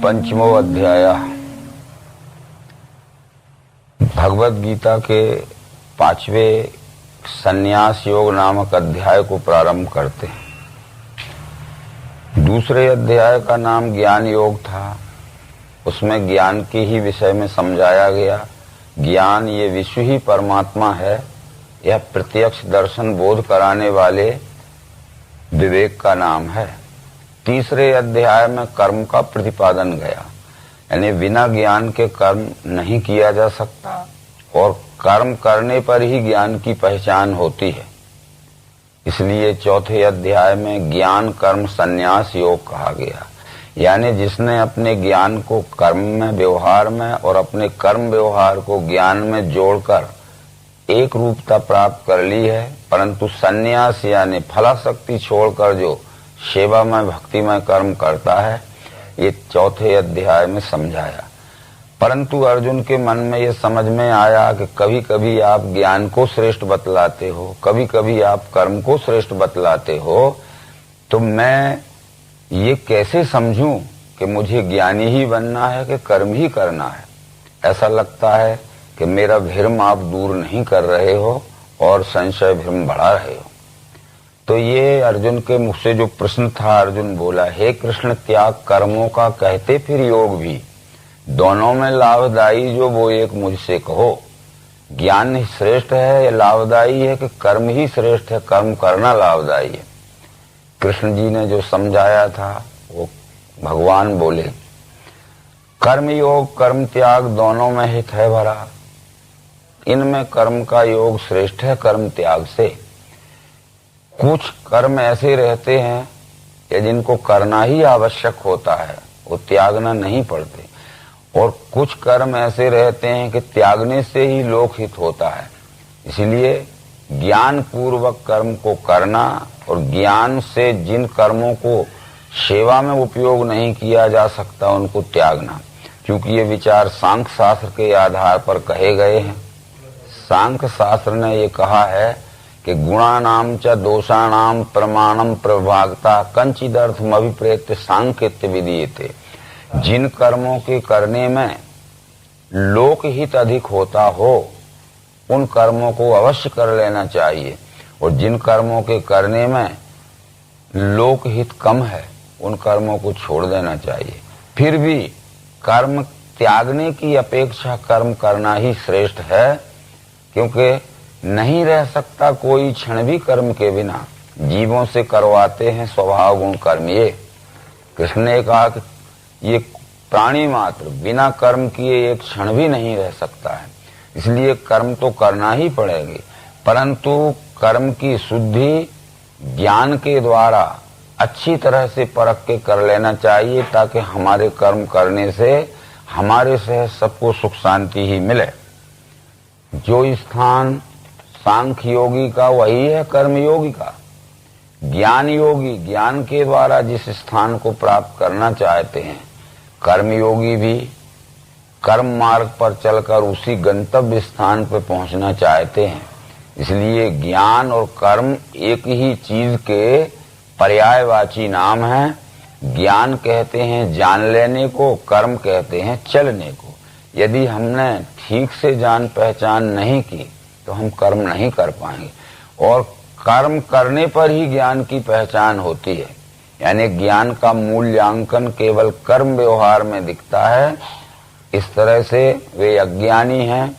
पंचमो अध्याय। भगवद गीता के 5वें संन्यास योग नामक अध्याय को प्रारंभ करते हैं। दूसरे अध्याय का नाम ज्ञान योग था। उसमें ज्ञान के ही विषय में समझाया गया। ज्ञान ये विश्व ही परमात्मा है, यह प्रत्यक्ष दर्शन बोध कराने वाले विवेक का नाम है। तीसरे अध्याय में कर्म का प्रतिपादन गया, यानी बिना ज्ञान के कर्म नहीं किया जा सकता और कर्म करने पर ही ज्ञान की पहचान होती है। इसलिए चौथे अध्याय में ज्ञान कर्म संन्यास योग कहा गया, यानी जिसने अपने ज्ञान को कर्म में व्यवहार में और अपने कर्म व्यवहार को ज्ञान में जोड़कर एक रूपता प्राप्त कर ली है, परंतु संन्यास यानी फलाशक्ति छोड़कर जो सेवा में भक्ति में कर्म करता है, ये चौथे अध्याय में समझाया। परंतु अर्जुन के मन में ये समझ में आया कि कभी कभी आप ज्ञान को श्रेष्ठ बतलाते हो, कभी कभी आप कर्म को श्रेष्ठ बतलाते हो, तो मैं ये कैसे समझूं कि मुझे ज्ञानी ही बनना है कि कर्म ही करना है। ऐसा लगता है कि मेरा भ्रम आप दूर नहीं कर रहे हो और संशय भ्रम बढ़ा रहे हो। तो ये अर्जुन के मुख से जो प्रश्न था, अर्जुन बोला, हे कृष्ण, त्याग कर्मों का कहते फिर योग भी, दोनों में लाभदायी जो वो एक मुझसे कहो। ज्ञान ही श्रेष्ठ है या लाभदायी है कि कर्म ही श्रेष्ठ है, कर्म करना लाभदायी है। कृष्ण जी ने जो समझाया था वो भगवान बोले, कर्म योग कर्म त्याग दोनों में हित है भरा। इनमें कर्म का योग श्रेष्ठ है कर्म त्याग से। कुछ कर्म ऐसे रहते हैं कि जिनको करना ही आवश्यक होता है, वो त्यागना नहीं पड़ते, और कुछ कर्म ऐसे रहते हैं कि त्यागने से ही लोकहित होता है। इसलिए ज्ञान पूर्वक कर्म को करना और ज्ञान से जिन कर्मों को सेवा में उपयोग नहीं किया जा सकता उनको त्यागना, क्योंकि ये विचार सांख्य शास्त्र के आधार पर कहे गए हैं। सांख्य शास्त्र ने ये कहा है कि गुणानाम च दोषाणाम प्रमाणम प्रभागता कंचिदर्थम अभिप्रेत्य सांख्यत्य विधीयते। जिन कर्मों के करने में लोकहित अधिक होता हो उन कर्मों को अवश्य कर लेना चाहिए, और जिन कर्मों के करने में लोकहित कम है उन कर्मों को छोड़ देना चाहिए। फिर भी कर्म त्यागने की अपेक्षा कर्म करना ही श्रेष्ठ है, क्योंकि नहीं रह सकता कोई क्षण भी कर्म के बिना। जीवों से करवाते हैं स्वभाव गुण कर्म। ये कृष्ण ने कहा कि ये प्राणी मात्र बिना कर्म किए एक क्षण भी नहीं रह सकता है, इसलिए कर्म तो करना ही पड़ेगी, परंतु कर्म की शुद्धि ज्ञान के द्वारा अच्छी तरह से परख के कर लेना चाहिए, ताकि हमारे कर्म करने से हमारे से सबको सुख शांति ही मिले। जो स्थान सांख्य योगी का वही है कर्म योगी का। ज्ञान योगी ज्ञान के द्वारा जिस स्थान को प्राप्त करना चाहते हैं, कर्म योगी भी कर्म मार्ग पर चलकर उसी गंतव्य स्थान पर पहुंचना चाहते हैं। इसलिए ज्ञान और कर्म एक ही चीज के पर्यायवाची नाम है। ज्ञान कहते हैं जान लेने को, कर्म कहते हैं चलने को। यदि हमने ठीक से जान पहचान नहीं की तो हम कर्म नहीं कर पाएंगे, और कर्म करने पर ही ज्ञान की पहचान होती है। यानी ज्ञान का मूल्यांकन केवल कर्म व्यवहार में दिखता है। इस तरह से वे अज्ञानी हैं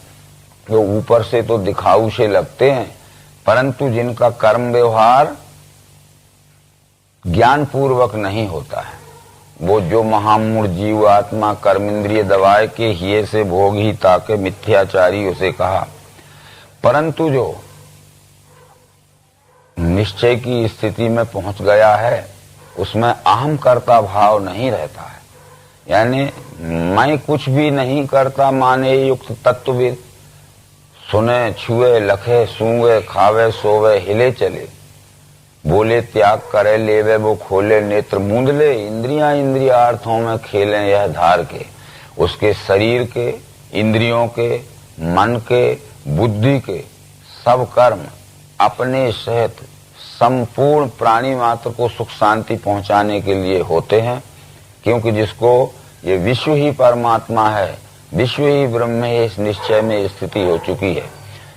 जो ऊपर से तो दिखाऊ से लगते हैं, परंतु जिनका कर्म व्यवहार ज्ञान पूर्वक नहीं होता है, वो जो महामूढ़ जीव आत्मा कर्मेंद्रिय दबाए के हिये से भोग ही ताके मिथ्याचारी उसे कहा। परंतु जो निश्चय की स्थिति में पहुंच गया है उसमें अहम कर्ता भाव नहीं रहता है, यानी मैं कुछ भी नहीं करता माने युक्त तत्वविद। सुने छुए लखे सूंगे खावे सोवे हिले चले, बोले त्याग करे लेवे वो खोले नेत्र मूंद ले। इंद्रियां इंद्रियार्थों में खेलें यह धार के, उसके शरीर के, इंद्रियों के, मन के, बुद्धि के सब कर्म अपने सहित संपूर्ण प्राणी मात्र को सुख शांति पहुंचाने के लिए होते हैं, क्योंकि जिसको ये विश्व ही परमात्मा है, विश्व ही ब्रह्म है, इस निश्चय में स्थिति हो चुकी है।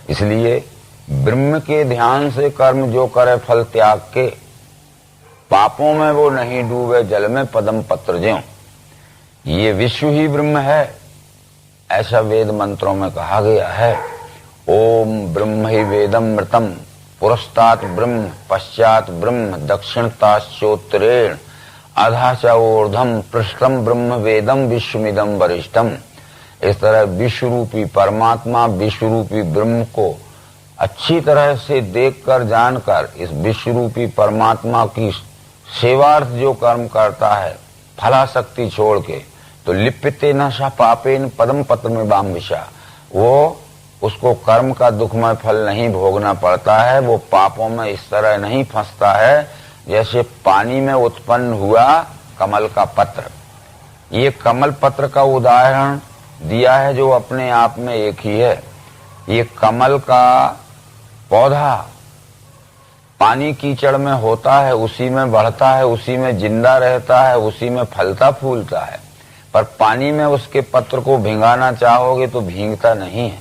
इसलिए ब्रह्म के ध्यान से कर्म जो करे फल त्याग के, पापों में वो नहीं डूबे जल में पदम पत्र ज्यों। ये विश्व ही ब्रह्म है, ऐसा वेद मंत्रों में कहा गया है। ओम ब्रह्म ही वेदम मृतम, पुरस्तात् ब्रह्म, पश्चात ब्रह्म, दक्षिणताश्चोत्तरेण, अधा च ऊर्ध्वम, पृष्ठम ब्रह्म वेदम विश्वमिदम वरिष्ठम। इस तरह विश्व रूपी परमात्मा, विश्व रूपी ब्रह्म को अच्छी तरह से देखकर जानकर इस विश्व रूपी परमात्मा की सेवार्थ जो कर्म करता है फलाशक्ति छोड़ के, तो लिप्यते न सा पापेन पदम पत्र में बाम विषा, वो उसको कर्म का दुखमय फल नहीं भोगना पड़ता है। वो पापों में इस तरह नहीं फंसता है जैसे पानी में उत्पन्न हुआ कमल का पत्र। ये कमल पत्र का उदाहरण दिया है जो अपने आप में एक ही है। ये कमल का पौधा पानी कीचड़ में होता है, उसी में बढ़ता है, उसी में जिंदा रहता है, उसी में फलता फूलता है। पर पानी में उसके पत्र को भिंगाना चाहोगे तो भींगता नहीं है।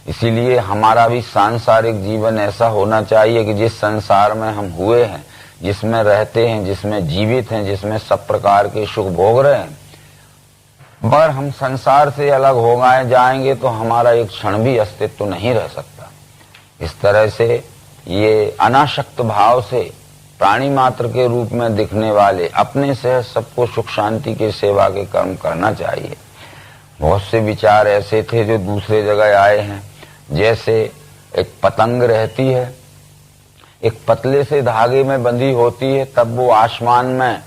इसीलिए हमारा भी सांसारिक जीवन ऐसा होना चाहिए कि जिस संसार में हम हुए हैं, जिसमें रहते हैं, जिसमें जीवित हैं, जिसमें सब प्रकार के सुख भोग रहे हैं, मगर हम संसार से अलग हो जाएंगे तो हमारा एक क्षण भी अस्तित्व नहीं रह सकता। इस तरह से ये अनासक्त भाव से प्राणी मात्र के रूप में दिखने वाले अपने से सबको सुख शांति के सेवा के कर्म करना चाहिए। बहुत से विचार ऐसे थे जो दूसरे जगह आए हैं। जैसे एक पतंग रहती है, एक पतले से धागे में बंधी होती है, तब वो आसमान में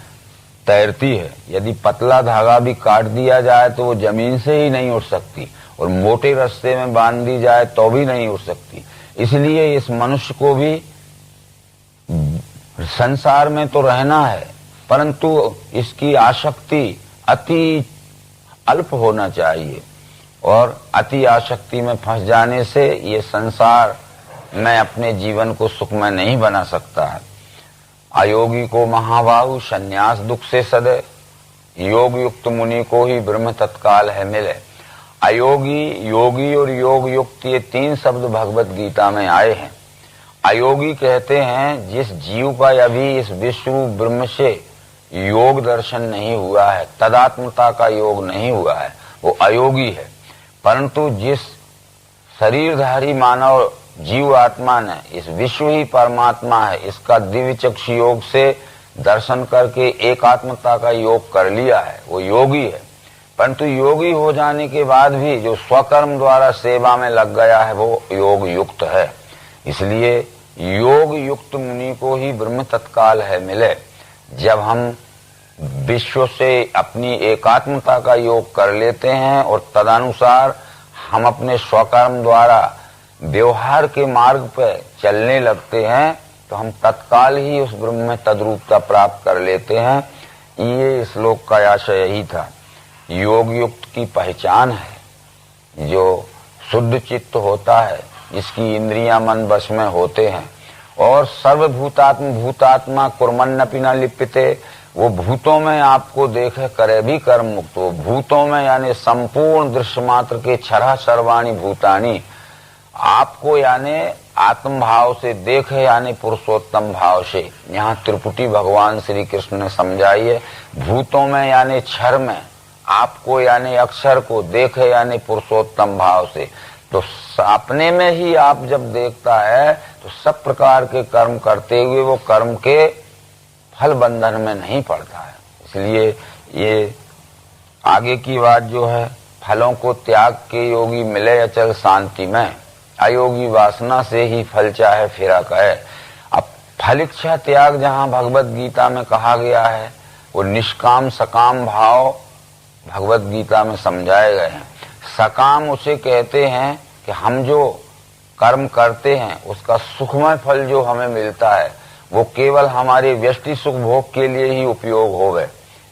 तैरती है। यदि पतला धागा भी काट दिया जाए तो वो जमीन से ही नहीं उठ सकती, और मोटे रास्ते में बांध दी जाए तो भी नहीं उठ सकती। इसलिए इस मनुष्य को भी संसार में तो रहना है, परंतु इसकी आसक्ति अति अल्प होना चाहिए, और अति आसक्ति में फंस जाने से ये संसार में अपने जीवन को सुखमय नहीं बना सकता है। अयोगी को महाबाहु संन्यास दुख से सदे, योग युक्त मुनि को ही ब्रह्म तत्काल है मिले। अयोगी, योगी और योग युक्त, ये तीन शब्द भगवत गीता में आए हैं। अयोगी कहते हैं जिस जीव का अभी इस विश्व ब्रह्म से योग दर्शन नहीं हुआ है, तदात्मता का योग नहीं हुआ है, वो अयोगी है। परंतु जिस शरीरधारी मानव जीव आत्मा ने इस विश्व ही परमात्मा है, इसका दिव्य चक्षु योग से दर्शन करके एकात्मता का योग कर लिया है, वो योगी है। परंतु योगी हो जाने के बाद भी जो स्वकर्म द्वारा सेवा में लग गया है वो योग युक्त है। इसलिए योग युक्त मुनि को ही ब्रह्म तत्काल है मिले। जब हम विश्व से अपनी एकात्मता का योग कर लेते हैं और तदनुसार हम अपने स्वकर्म द्वारा व्यवहार के मार्ग पर चलने लगते हैं तो हम तत्काल ही उस ब्रह्म में तद्रूपता प्राप्त कर लेते हैं। ये श्लोक का आशय यही था। योग युक्त की पहचान है जो शुद्ध चित्त होता है, जिसकी इंद्रियां मन वश में होते हैं, और सर्वभूतात्म भूतात्मा कुर्मन्नपि न लिप्यते, वो भूतों में आपको देखे करे भी कर्म मुक्त। वो भूतों में यानी संपूर्ण दृश्य मात्र के छरा सर्वाणी भूतानी आपको यानी आत्म भाव से देखे, यानी पुरुषोत्तम भाव से। यहाँ त्रिपुटी भगवान श्री कृष्ण ने समझाई है। भूतों में यानी क्षर में आपको यानी अक्षर को देखे, यानी पुरुषोत्तम भाव से। तो अपने में ही आप जब देखता है तो सब प्रकार के कर्म करते हुए वो कर्म के फल बंधन में नहीं पड़ता है। इसलिए ये आगे की बात जो है, फलों को त्याग के योगी मिले अचल शांति में, अयोगी वासना से ही फल चाहे फिरा कहे। अब फल इच्छा त्याग जहाँ भगवत गीता में कहा गया है, वो निष्काम सकाम भाव भगवत गीता में समझाए गए हैं। सकाम उसे कहते हैं कि हम जो कर्म करते हैं उसका सुखमय फल जो हमें मिलता है वो केवल हमारे व्यष्टि सुख भोग के लिए ही उपयोग होवे,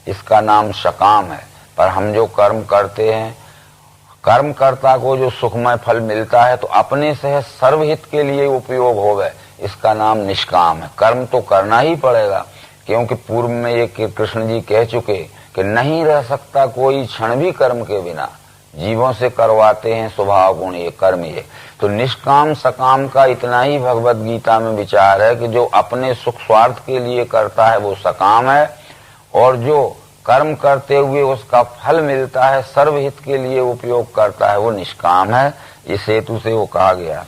इसका नाम सकाम है। पर हम जो कर्म करते हैं, कर्मकर्ता को जो सुखमय फल मिलता है तो अपने से सर्वहित के लिए उपयोग होवे, इसका नाम निष्काम है। कर्म तो करना ही पड़ेगा, क्योंकि पूर्व में ये कृष्ण जी कह चुके कि नहीं रह सकता कोई क्षण भी कर्म के बिना, जीवों से करवाते हैं स्वभाव गुण ये कर्म ये। तो निष्काम सकाम का इतना ही भगवत गीता में विचार है कि जो अपने सुख स्वार्थ के लिए करता है वो सकाम है, और जो कर्म करते हुए उसका फल मिलता है, सर्वहित के लिए उपयोग करता है, वो निष्काम है। इस हेतु से वो कहा गया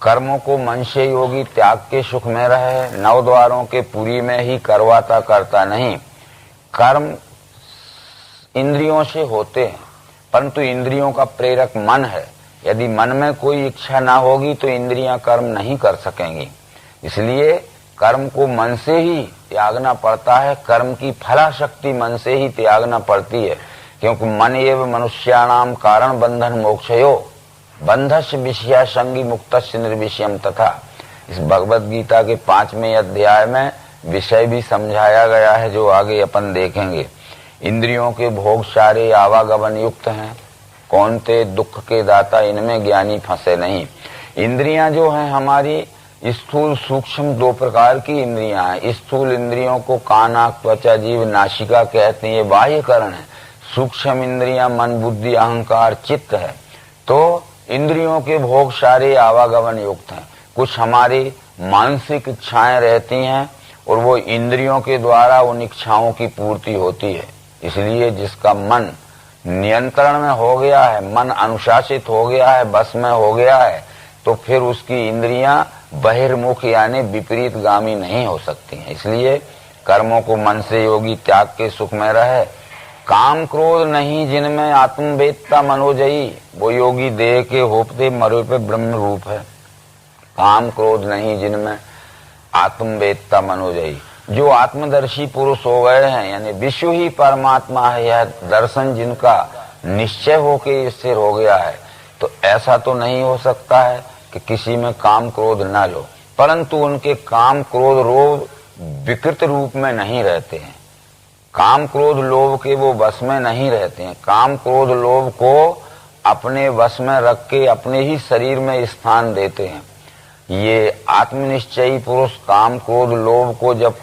कर्मों को मन से योगी त्याग के सुख में रहे, नौ द्वारों के पुरी में ही करवाता करता नहीं। कर्म इंद्रियों से होते हैं, परंतु इंद्रियों का प्रेरक मन है। यदि मन में कोई इच्छा ना होगी तो इंद्रियां कर्म नहीं कर सकेंगी। इसलिए कर्म को मन से ही त्यागना पड़ता है, कर्म की फलाशक्ति मन से ही त्यागना पड़ती है, क्योंकि मन एव मनुष्याणाम कारण बंधन मोक्षयो बंधस्य विषया संगी मुक्तस्य निर्विषयम तथा। इस भगवत गीता के 5वें अध्याय में विषय भी समझाया गया है, जो आगे अपन देखेंगे। इंद्रियों के भोग सारे आवागमन युक्त हैं, कौन ते दुख के दाता, इनमें ज्ञानी फंसे नहीं। इंद्रियां जो हैं हमारी स्थूल सूक्ष्म दो प्रकार की इंद्रियां हैं। स्थूल इंद्रियों को कान आंख त्वचा जीभ नासिका कहते हैं, ये बाह्यकरण है। सूक्ष्म इंद्रियां मन बुद्धि अहंकार चित्त है। तो इंद्रियों के भोग सारे आवागमन युक्त हैं। कुछ हमारी मानसिक इच्छाएं रहती हैं और वो इंद्रियों के द्वारा उन इच्छाओं की पूर्ति होती है। इसलिए जिसका मन नियंत्रण में हो गया है, मन अनुशासित हो गया है, बस में हो गया है, तो फिर उसकी इंद्रियां बहिर्मुख यानी विपरीत गामी नहीं हो सकती हैं। इसलिए कर्मों को मन से योगी त्याग के सुख में रहे। काम क्रोध नहीं जिनमें आत्मवेदता मनोजयी, वो योगी देह के होपते मरे पे ब्रह्म रूप है। काम क्रोध नहीं जिनमें आत्मवेदता मनोजयी, जो आत्मदर्शी पुरुष हो गए हैं, यानी विश्व ही परमात्मा है, यह दर्शन जिनका निश्चय होके स्थिर हो गया है। तो ऐसा तो नहीं हो सकता है कि किसी में काम क्रोध न लो, परंतु उनके काम क्रोध लोभ विकृत रूप में नहीं रहते हैं। काम क्रोध लोभ के वो वश में नहीं रहते हैं। काम क्रोध लोभ को अपने वश में रख के अपने ही शरीर में स्थान देते हैं। ये आत्मनिश्चयी पुरुष काम क्रोध लोभ को जब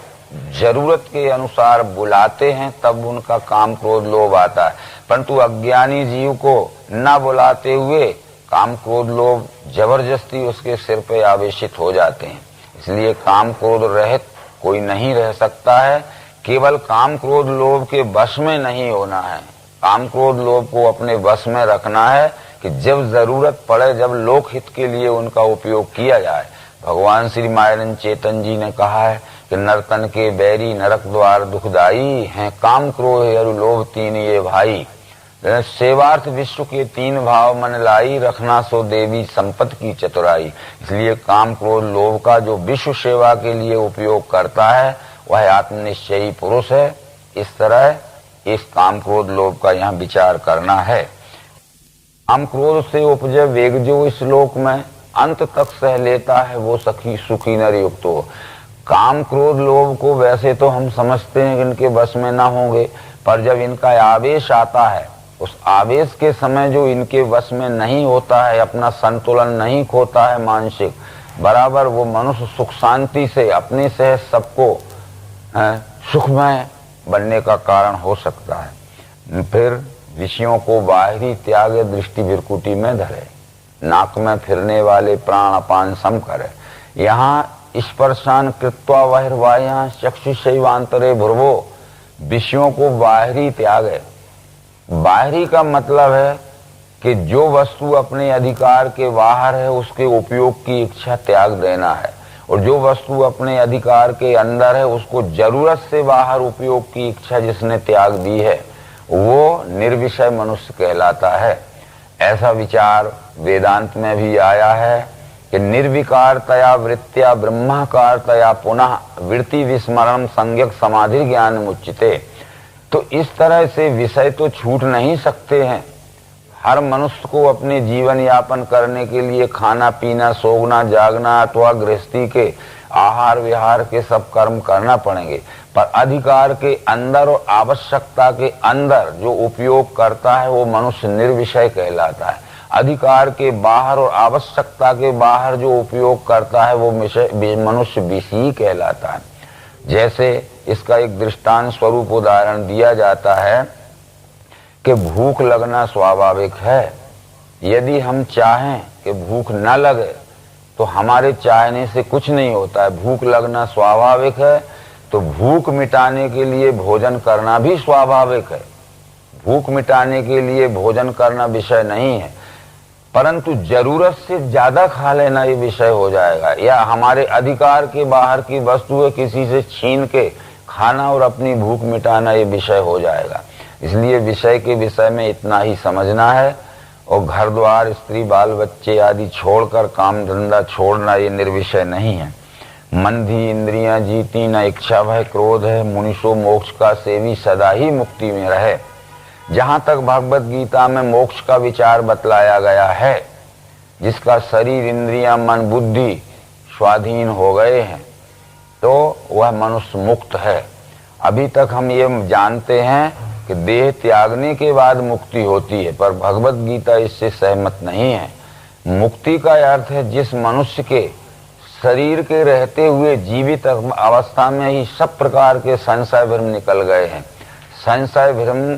जरूरत के अनुसार बुलाते हैं तब उनका काम क्रोध लोभ आता है, परंतु अज्ञानी जीव को न बुलाते हुए काम क्रोध लोभ जबरदस्ती उसके सिर पे आवेशित हो जाते हैं। इसलिए काम क्रोध रहित कोई नहीं रह सकता है। केवल काम क्रोध लोभ के वश में नहीं होना है, काम क्रोध लोभ को अपने वश में रखना है कि जब जरूरत पड़े, जब लोक हित के लिए उनका उपयोग किया जाए। भगवान श्री मायरन चेतन जी ने कहा है कि नर्तन के बैरी नरक द्वार दुखदाई हैं, काम क्रोध अरु लोभ तीन ये भाई। सेवार्थ विश्व के तीन भाव मन लाई, रखना सो देवी संपत्ति की चतुराई। इसलिए काम क्रोध लोभ का जो विश्व सेवा के लिए उपयोग करता है वह आत्मनिश्चयी पुरुष है। इस तरह इस काम क्रोध लोभ का यहाँ विचार करना है। काम क्रोध से उपजे वेग जो इस लोक में अंत तक सह लेता है, वो सखी सुखी नर युक्त हो। काम क्रोध लोभ को वैसे तो हम समझते हैं कि इनके बस में ना होंगे, पर जब इनका आवेश आता है, उस आवेश के समय जो इनके वश में नहीं होता है, अपना संतुलन नहीं खोता है मानसिक, बराबर वो मनुष्य सुख शांति से अपने से सबको सुखमय बनने का कारण हो सकता है। फिर विषयों को बाहरी त्याग दृष्टि विरकुटी में धरे, नाक में फिरने वाले प्राण अपान सम करे। यहाँ स्पर्शान कृत्वा बहिर्वाह्य चक्षुषैवांतरे भुर्वो, विषयों को बाहरी त्याग है। बाहरी का मतलब है कि जो वस्तु अपने अधिकार के बाहर है उसके उपयोग की इच्छा त्याग देना है, और जो वस्तु अपने अधिकार के अंदर है उसको जरूरत से बाहर उपयोग की इच्छा जिसने त्याग दी है वो निर्विषय मनुष्य कहलाता है। ऐसा विचार वेदांत में भी आया है कि निर्विकारतया वृत्त्या ब्रह्माकारतया पुनः वृत्ति विस्मरण संज्ञक समाधि ज्ञान मुच्यते। तो इस तरह से विषय तो छूट नहीं सकते हैं। हर मनुष्य को अपने जीवन यापन करने के लिए खाना पीना सोना जागना अथवा गृहस्थी के आहार विहार के सब कर्म करना पड़ेंगे, पर अधिकार के अंदर और आवश्यकता के अंदर जो उपयोग करता है वो मनुष्य निर्विषय कहलाता है। अधिकार के बाहर और आवश्यकता के बाहर जो उपयोग करता है वो मनुष्य विषयी कहलाता है। जैसे इसका एक दृष्टांत स्वरूप उदाहरण दिया जाता है कि भूख लगना स्वाभाविक है। यदि हम चाहें कि भूख न लगे तो हमारे चाहने से कुछ नहीं होता है। भूख लगना स्वाभाविक है, तो भूख मिटाने के लिए भोजन करना भी स्वाभाविक है। भूख मिटाने के लिए भोजन करना विषय नहीं है, परंतु जरूरत से ज्यादा खा लेना ये विषय हो जाएगा, या हमारे अधिकार के बाहर की वस्तुएं किसी से छीन के खाना और अपनी भूख मिटाना ये विषय हो जाएगा। इसलिए विषय के विषय में इतना ही समझना है, और घर द्वार, स्त्री, बाल बच्चे आदि छोड़कर काम धंधा छोड़ना ये निर्विषय नहीं है। मंदी इंद्रियां जीती न इच्छा भय क्रोध है, मुनिषो मोक्ष का सेवी सदा ही मुक्ति में रहे। जहां तक भगवत गीता में मोक्ष का विचार बतलाया गया है, जिसका शरीर, इंद्रियां, मन, बुद्धि स्वाधीन हो गए हैं, तो वह मनुष्य मुक्त है। अभी तक हम ये जानते हैं कि देह त्यागने के बाद मुक्ति होती है, पर भगवत गीता इससे सहमत नहीं है। मुक्ति का अर्थ है जिस मनुष्य के शरीर के रहते हुए जीवित अवस्था में ही सब प्रकार के संशय भ्रम निकल गए हैं। संशय भ्रम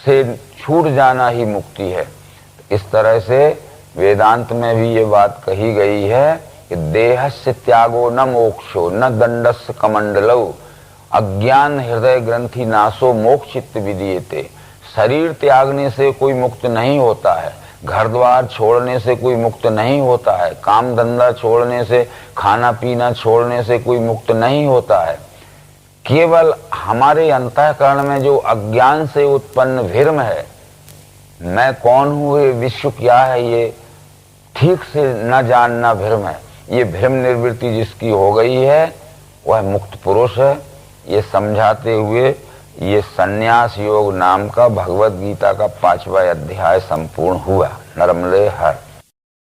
से छूट जाना ही मुक्ति है। इस तरह से वेदांत में भी ये बात कही गई है कि देहस्य त्यागो न मोक्षो न दंडस्य कमंडलौ, अज्ञान हृदय ग्रंथि नाशो मोक्षित विधीयते। शरीर त्यागने से कोई मुक्त नहीं होता है, घर द्वार छोड़ने से कोई मुक्त नहीं होता है, काम धंधा छोड़ने से, खाना पीना छोड़ने से कोई मुक्त नहीं होता है। केवल हमारे अंतःकरण में जो अज्ञान से उत्पन्न भ्रम है, मैं कौन हूँ, ये विश्व क्या है, ये ठीक से न जानना भ्रम है। ये भ्रम निवृत्ति जिसकी हो गई है वह मुक्त पुरुष है। ये समझाते हुए ये संन्यास योग नाम का भगवत गीता का 5वां अध्याय संपूर्ण हुआ। नर्मदे हर।